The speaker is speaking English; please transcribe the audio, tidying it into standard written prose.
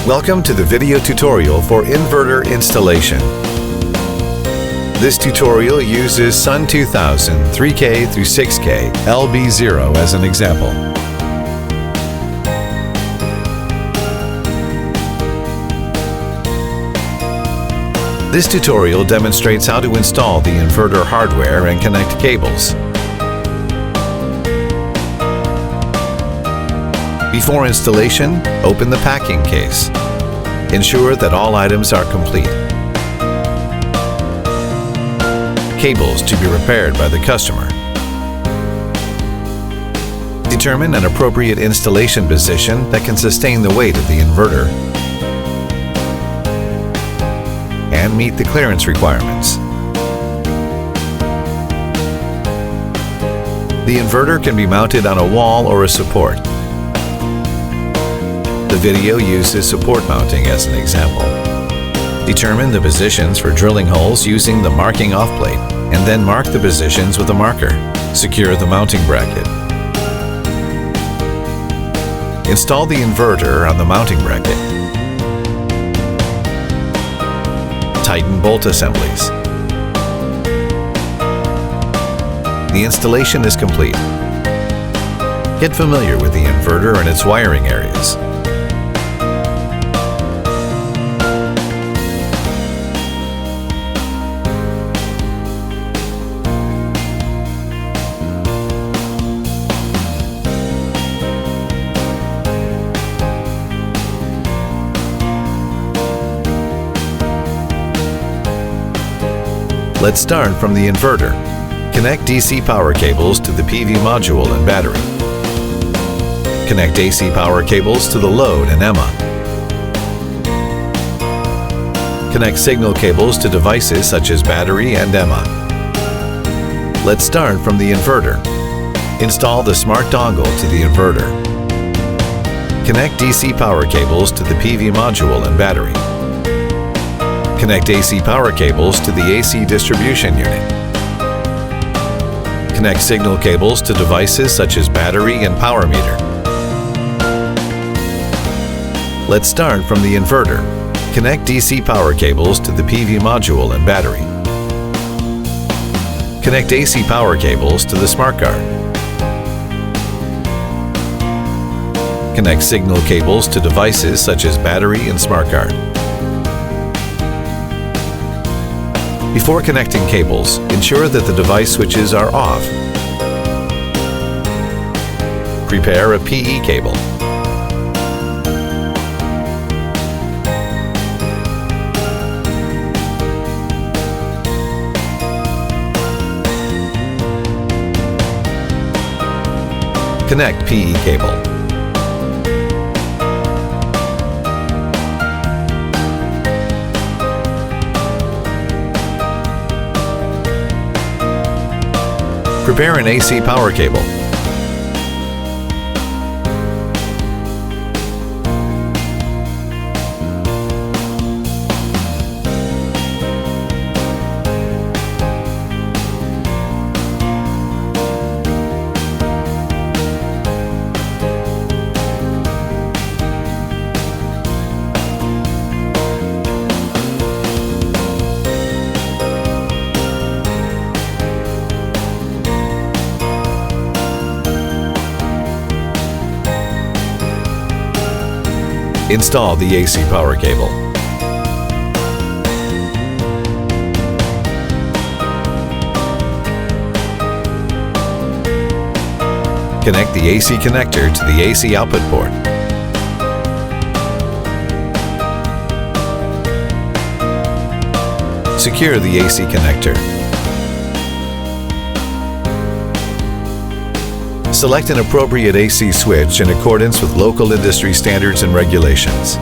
Welcome to the video tutorial for inverter installation. This tutorial uses Sun 2000 3K through 6K LB0 as an example. This tutorial demonstrates how to install the inverter hardware and connect cables. Before installation, open the packing case. Ensure that all items are complete. Cables to be repaired by the customer. Determine an appropriate installation position that can sustain the weight of the inverter and meet the clearance requirements. The inverter can be mounted on a wall or a support. The video uses support mounting as an example. Determine the positions for drilling holes using the marking off plate, and then mark the positions with a marker. Secure the mounting bracket. Install the inverter on the mounting bracket. Tighten bolt assemblies. The installation is complete. Get familiar with the inverter and its wiring areas. Let's start from the inverter. Connect DC power cables to the PV module and battery. Connect AC power cables to the load and EMA. Connect signal cables to devices such as battery and EMA. Let's start from the inverter. Install the smart dongle to the inverter. Connect DC power cables to the PV module and battery. Connect AC power cables to the AC distribution unit. Connect signal cables to devices such as battery and power meter. Let's start from the inverter. Connect DC power cables to the PV module and battery. Connect AC power cables to the smart card. Connect signal cables to devices such as battery and smart card. Before connecting cables, ensure that the device switches are off. Prepare a PE cable. Connect PE cable. Prepare an AC power cable. Install the AC power cable. Connect the AC connector to the AC output port. Secure the AC connector. Select an appropriate AC switch in accordance with local industry standards and regulations.